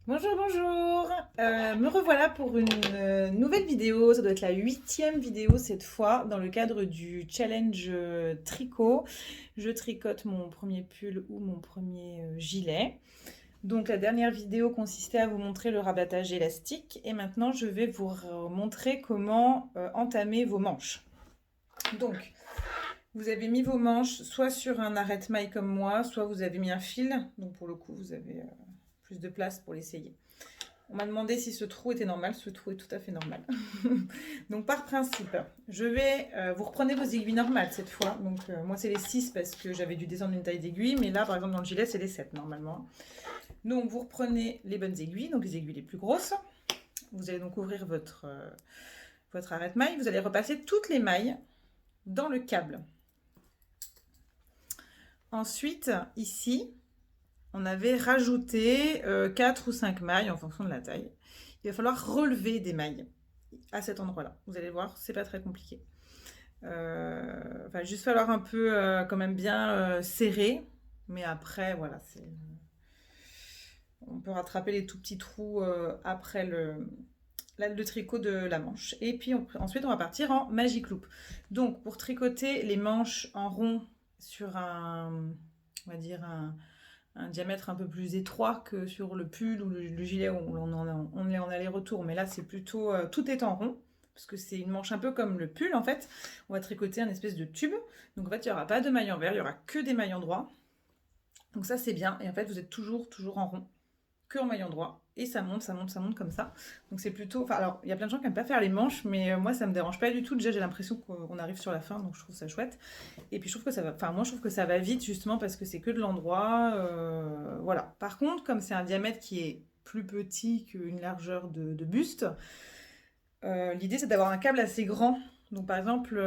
Bonjour, bonjour. Me revoilà pour une nouvelle vidéo. Ça doit être la 8e vidéo cette fois dans le cadre du challenge tricot. Je tricote mon premier pull ou mon premier gilet. Donc la dernière vidéo consistait à vous montrer le rabattage élastique et maintenant je vais vous montrer comment entamer vos manches. Donc vous avez mis vos manches soit sur un arrête-maille comme moi, soit vous avez mis un fil. Donc pour le coup vous avez plus de place pour l'essayer. On m'a demandé si ce trou était normal. Ce trou est tout à fait normal. Donc, par principe, vous reprenez vos aiguilles normales cette fois. Donc, moi, c'est les 6 parce que j'avais dû descendre une taille d'aiguille. Mais là, par exemple, dans le gilet, c'est les 7 normalement. Donc, vous reprenez les bonnes aiguilles, donc les aiguilles les plus grosses. Vous allez donc ouvrir votre arrête-maille. Vous allez repasser toutes les mailles dans le câble. Ensuite, ici, on avait rajouté 4 ou 5 mailles en fonction de la taille. Il va falloir relever des mailles à cet endroit-là. Vous allez voir, c'est pas très compliqué. Juste falloir un peu quand même bien serrer. Mais après, voilà, on peut rattraper les tout petits trous après le tricot de la manche. Et puis ensuite, on va partir en magic loop. Donc, pour tricoter les manches en rond sur on va dire un diamètre un peu plus étroit que sur le pull ou le gilet où on est en aller-retour. Mais là, c'est plutôt tout est en rond parce que c'est une manche un peu comme le pull en fait. On va tricoter un espèce de tube. Donc en fait, il n'y aura pas de mailles envers, il n'y aura que des mailles endroits. Donc ça, c'est bien. Et en fait, vous êtes toujours en rond, que en maille endroit. Et ça monte, ça monte, ça monte comme ça. Donc c'est plutôt... Enfin, alors, il y a plein de gens qui n'aiment pas faire les manches, mais moi, ça me dérange pas du tout. Déjà, j'ai l'impression qu'on arrive sur la fin, donc je trouve ça chouette. Et puis, je trouve que ça va... Enfin, moi, je trouve que ça va vite, justement, parce que c'est que de l'endroit. Voilà. Par contre, comme c'est un diamètre qui est plus petit qu'une largeur de buste, l'idée, c'est d'avoir un câble assez grand. Donc, par exemple,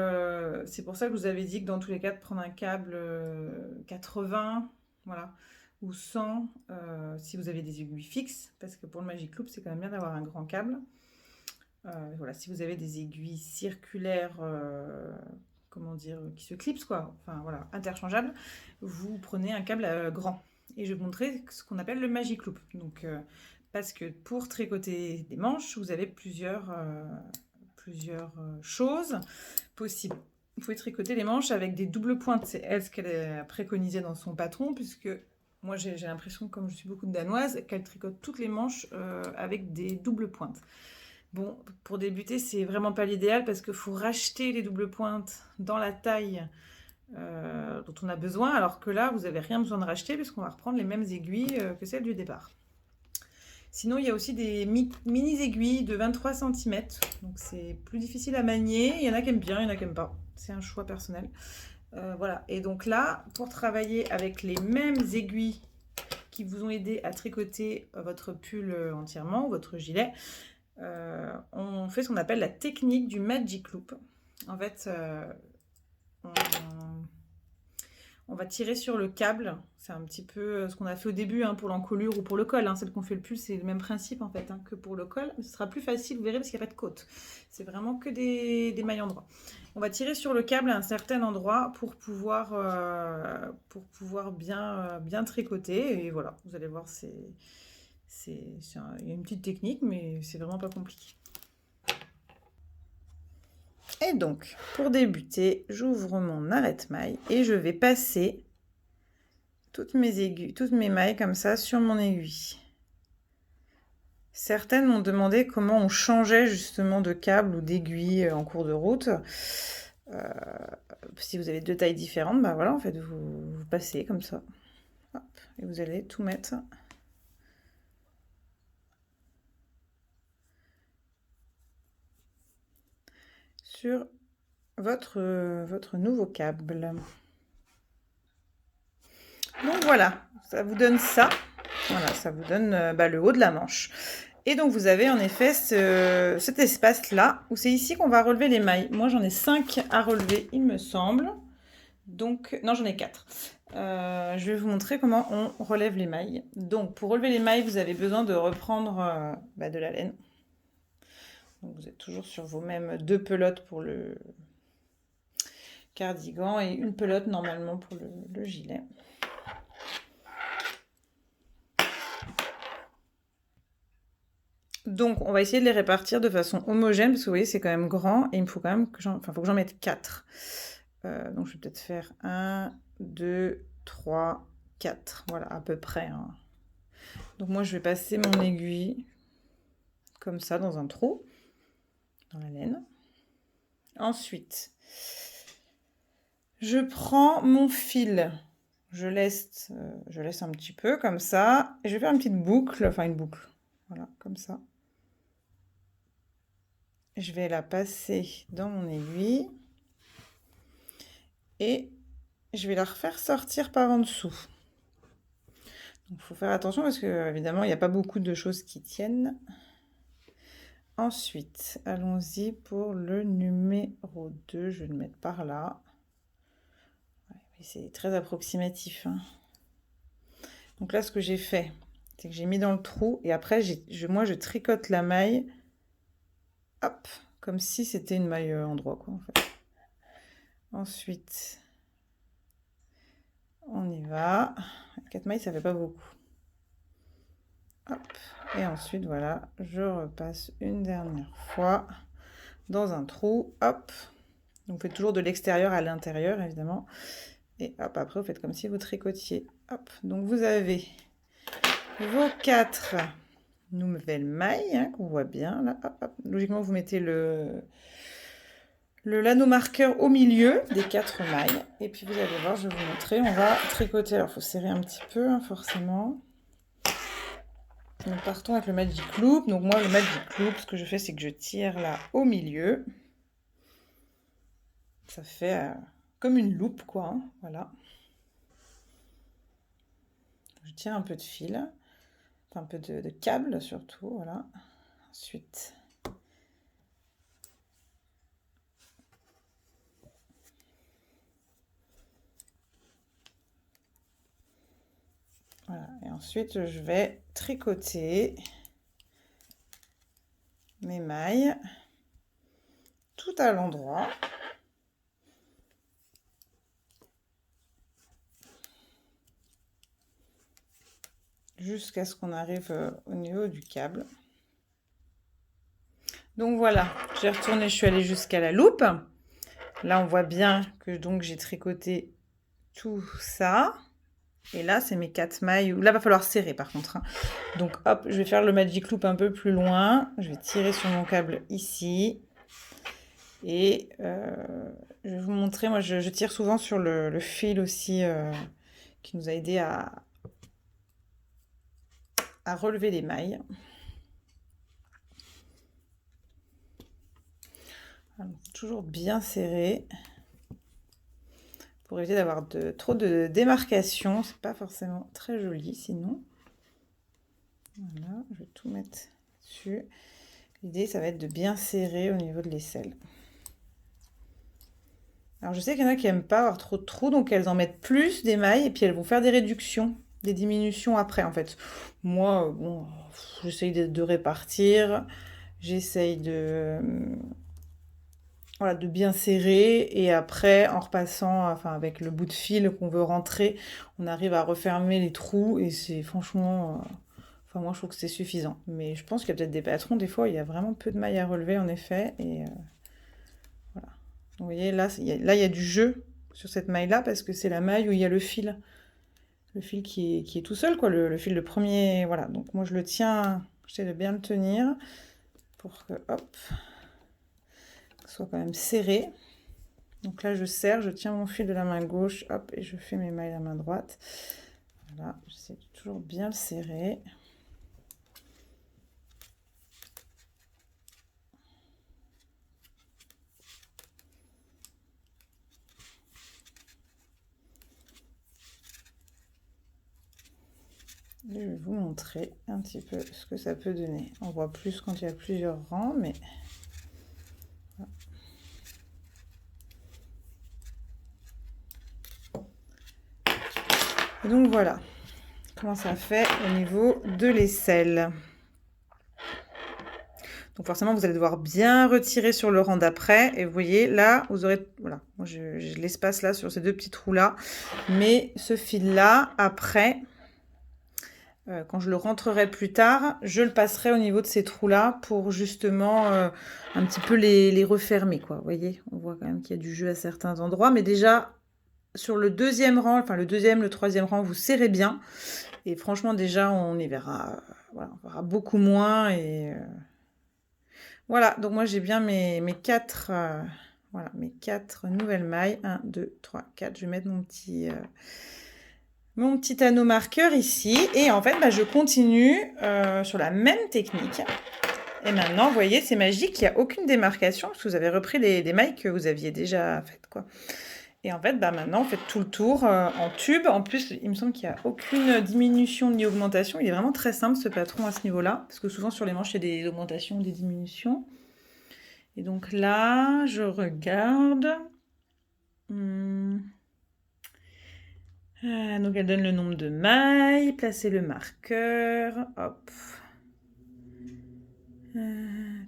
c'est pour ça que je vous avais dit que dans tous les cas, de prendre un câble 80, voilà, ou 100 si vous avez des aiguilles fixes, parce que pour le Magic Loop, c'est quand même bien d'avoir un grand câble. Voilà, si vous avez des aiguilles circulaires, comment dire, qui se clipsent, quoi, enfin voilà, interchangeables, vous prenez un câble grand. Et je vais vous montrer ce qu'on appelle le Magic Loop. Donc, parce que pour tricoter des manches, vous avez plusieurs choses possibles. Vous pouvez tricoter les manches avec des doubles pointes. C'est elle ce qu'elle a préconisé dans son patron, puisque moi j'ai l'impression, comme je suis beaucoup de danoises, qu'elle tricote toutes les manches avec des doubles pointes. Bon, pour débuter, c'est vraiment pas l'idéal parce qu'il faut racheter les doubles pointes dans la taille dont on a besoin, alors que là, vous n'avez rien besoin de racheter puisqu'on va reprendre les mêmes aiguilles que celles du départ. Sinon, il y a aussi des mini aiguilles de 23 cm, donc c'est plus difficile à manier. Il y en a qui aiment bien, il y en a qui n'aiment pas. C'est un choix personnel. Voilà, et donc là, pour travailler avec les mêmes aiguilles qui vous ont aidé à tricoter votre pull entièrement, votre gilet, on fait ce qu'on appelle la technique du Magic Loop. En fait, on va tirer sur le câble. C'est un petit peu ce qu'on a fait au début pour l'encolure ou pour le col. Celle qu'on fait le pull, c'est le même principe en fait que pour le col. Mais ce sera plus facile, vous verrez, parce qu'il n'y a pas de côte. C'est vraiment que des mailles endroits. On va tirer sur le câble à un certain endroit pour pouvoir bien tricoter. Et voilà, vous allez voir, il y a une petite technique, mais c'est vraiment pas compliqué. Et donc, pour débuter, j'ouvre mon arrête-maille et je vais passer toutes mes mailles comme ça sur mon aiguille. Certaines m'ont demandé comment on changeait justement de câble ou d'aiguille en cours de route. Si vous avez deux tailles différentes, bah voilà, en fait, vous passez comme ça. Hop, et vous allez tout mettre sur votre nouveau câble. Donc voilà, ça vous donne ça. Voilà, ça vous donne le haut de la manche. Et donc vous avez en effet cet espace-là, où c'est ici qu'on va relever les mailles. Moi j'en ai 5 à relever, il me semble. Donc, non, j'en ai 4. Je vais vous montrer comment on relève les mailles. Donc, pour relever les mailles, vous avez besoin de reprendre de la laine. Donc, vous êtes toujours sur vos mêmes 2 pelotes pour le cardigan et une pelote normalement pour le gilet. Donc, on va essayer de les répartir de façon homogène, parce que vous voyez, c'est quand même grand, et il me faut quand même que faut que j'en mette 4. Donc, je vais peut-être faire 1, 2, 3, 4. Voilà, à peu près. Hein. Donc, moi, je vais passer mon aiguille comme ça dans un trou, dans la laine. Ensuite, je prends mon fil. Je laisse un petit peu comme ça, et je vais faire une petite boucle, enfin une boucle. Voilà, comme ça. Je vais la passer dans mon aiguille et je vais la refaire sortir par en dessous. Donc il faut faire attention parce que évidemment il n'y a pas beaucoup de choses qui tiennent. Ensuite, allons-y pour le numéro 2. Je vais le mettre par là. Ouais, c'est très approximatif. Hein. Donc là, ce que j'ai fait, c'est que j'ai mis dans le trou et après, moi, je tricote la maille. Hop, comme si c'était une maille en droit, quoi, en fait. Ensuite, on y va. 4 mailles, ça fait pas beaucoup. Hop, et ensuite, voilà, je repasse une dernière fois dans un trou. Hop, donc vous faites toujours de l'extérieur à l'intérieur, évidemment. Et hop, après, vous faites comme si vous tricotiez. Hop, donc vous avez vos 4 nouvelles mailles, hein, qu'on voit bien, là. Hop, hop. Logiquement, vous mettez le l'anneau marqueur au milieu des 4 mailles. Et puis vous allez voir, je vais vous montrer, on va tricoter. Alors il faut serrer un petit peu, hein, forcément. Donc partons avec le Magic Loop. Donc moi, le Magic Loop, ce que je fais, c'est que je tire là au milieu. Ça fait comme une loupe, quoi. Hein, voilà. Je tire un peu de fil, enfin un peu de câble surtout, voilà. Ensuite... Voilà, et ensuite je vais tricoter mes mailles tout à l'endroit. Jusqu'à ce qu'on arrive au niveau du câble. Donc voilà, j'ai retourné, je suis allée jusqu'à la loupe. Là, on voit bien que donc j'ai tricoté tout ça. Et là, c'est mes 4 mailles. Là, va falloir serrer par contre. Hein. Donc hop, je vais faire le Magic Loop un peu plus loin. Je vais tirer sur mon câble ici. Et je vais vous montrer, moi je tire souvent sur le fil aussi qui nous a aidé à relever les mailles. Alors, toujours bien serré pour éviter d'avoir trop de démarcation. C'est pas forcément très joli sinon. Voilà, je vais tout mettre dessus. L'idée, ça va être de bien serrer au niveau de l'aisselle. Alors, je sais qu'il y en a qui n'aiment pas avoir trop de trous, donc elles en mettent plus des mailles et puis elles vont faire des réductions, des diminutions après, en fait. Moi, bon, j'essaye de répartir, j'essaye voilà, de bien serrer et après, en repassant, enfin, avec le bout de fil qu'on veut rentrer, on arrive à refermer les trous et c'est franchement... Enfin, moi, je trouve que c'est suffisant. Mais je pense qu'il y a peut-être des patrons, des fois, il y a vraiment peu de mailles à relever, en effet. Et voilà. Vous voyez, là, il y a du jeu sur cette maille-là, parce que c'est la maille où il y a le fil. Le fil qui est tout seul, quoi. Le fil de premier... Voilà. Donc, moi, je le tiens... J'essaie de bien le tenir pour que, hop, ce soit quand même serré. Donc là, je serre, je tiens mon fil de la main gauche, hop, et je fais mes mailles de la main droite. Voilà. J'essaie de toujours bien le serrer. Je vais vous montrer un petit peu ce que ça peut donner. On voit plus quand il y a plusieurs rangs, mais... Voilà. Et donc voilà comment ça fait au niveau de l'aisselle. Donc forcément, vous allez devoir bien retirer sur le rang d'après. Et vous voyez, là, vous aurez... Voilà, moi j'ai l'espace là sur ces 2 petits trous-là. Mais ce fil-là, après... quand je le rentrerai plus tard, je le passerai au niveau de ces trous-là pour justement un petit peu les refermer, quoi. Vous voyez, on voit quand même qu'il y a du jeu à certains endroits, mais déjà sur le deuxième rang, enfin le deuxième, le troisième rang, vous serrez bien. Et franchement, déjà, on y verra, voilà, on verra beaucoup moins. Et voilà, donc moi j'ai bien mes 4, voilà, mes 4 nouvelles mailles. 1, 2, 3, 4. Je vais mettre mon petit anneau marqueur ici. Et en fait, bah, je continue sur la même technique. Et maintenant, vous voyez, c'est magique, il n'y a aucune démarcation parce que vous avez repris des mailles que vous aviez déjà faites, quoi. Et en fait, bah, maintenant, vous faites tout le tour en tube. En plus, il me semble qu'il n'y a aucune diminution ni augmentation. Il est vraiment très simple, ce patron, à ce niveau-là. Parce que souvent, sur les manches, il y a des augmentations, des diminutions. Et donc là, je regarde. Donc, elle donne le nombre de mailles. Placez le marqueur. Hop.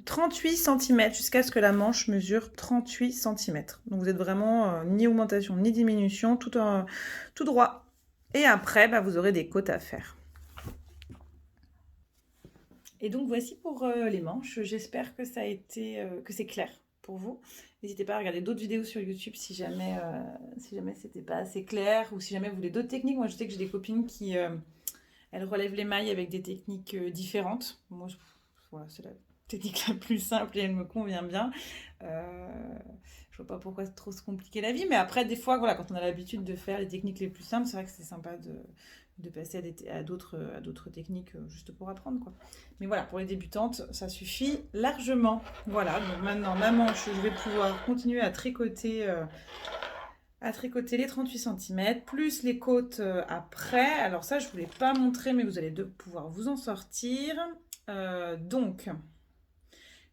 38 cm jusqu'à ce que la manche mesure 38 cm. Donc vous êtes vraiment ni augmentation ni diminution, tout droit. Et après, bah, vous aurez des côtes à faire. Et donc voici pour les manches. J'espère que ça a été que c'est clair pour vous. N'hésitez pas à regarder d'autres vidéos sur YouTube si jamais c'était pas assez clair ou si jamais vous voulez d'autres techniques. Moi, je sais que j'ai des copines qui elles relèvent les mailles avec des techniques différentes. Moi, voilà, c'est la technique la plus simple et elle me convient bien. Je vois pas pourquoi c'est trop se compliquer la vie, mais après, des fois, voilà, quand on a l'habitude de faire les techniques les plus simples, c'est vrai que c'est sympa de passer à d'autres techniques juste pour apprendre, quoi. Mais voilà, pour les débutantes, ça suffit largement. Voilà, donc maintenant, ma manche, je vais pouvoir continuer à tricoter les 38 cm, plus les côtes après. Alors ça, je ne vous l'ai pas montré, mais vous allez pouvoir vous en sortir. Donc,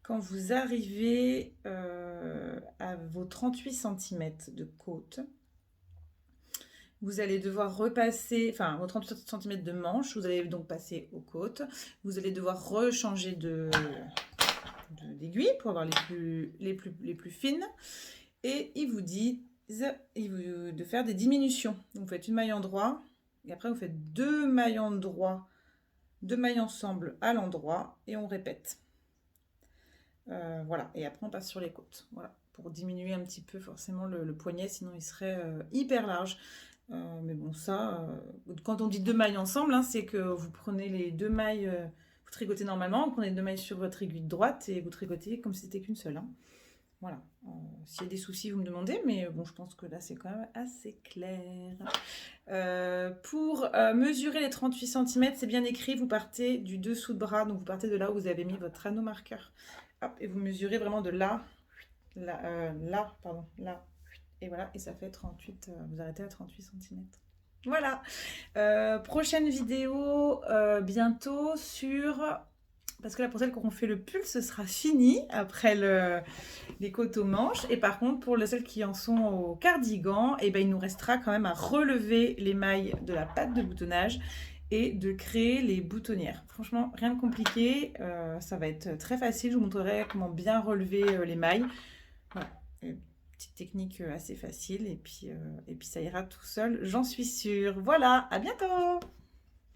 quand vous arrivez à vos 38 cm de côte, vous allez devoir repasser, enfin, vos 38 cm de manche, vous allez donc passer aux côtes. Vous allez devoir rechanger d'aiguille pour avoir les plus fines. Et il vous dit de faire des diminutions. Donc, vous faites une maille endroit et après vous faites 2 mailles endroit, 2 mailles ensemble à l'endroit et on répète. Voilà, et après on passe sur les côtes. Voilà, pour diminuer un petit peu forcément le poignet, sinon il serait hyper large. Mais bon, ça, quand on dit 2 mailles ensemble, hein, c'est que vous prenez les 2 mailles, vous tricotez normalement, vous prenez 2 mailles sur votre aiguille de droite et vous tricotez comme si c'était qu'une seule. Hein. Voilà. S'il y a des soucis, vous me demandez, mais bon, je pense que là, c'est quand même assez clair. Pour mesurer les 38 cm, c'est bien écrit, vous partez du dessous de bras, donc vous partez de là où vous avez mis votre anneau marqueur. Hop, et vous mesurez vraiment de là, là, et voilà, et ça fait 38, vous arrêtez à 38 cm. Voilà. Prochaine vidéo bientôt sur... Parce que là, pour celles qui auront fait le pull, ce sera fini après les côtes aux manches. Et par contre, pour celles qui en sont au cardigan, eh ben, il nous restera quand même à relever les mailles de la patte de boutonnage et de créer les boutonnières. Franchement, rien de compliqué. Ça va être très facile. Je vous montrerai comment bien relever les mailles. Voilà. Petite technique assez facile. Et puis ça ira tout seul, j'en suis sûre. Voilà, à bientôt!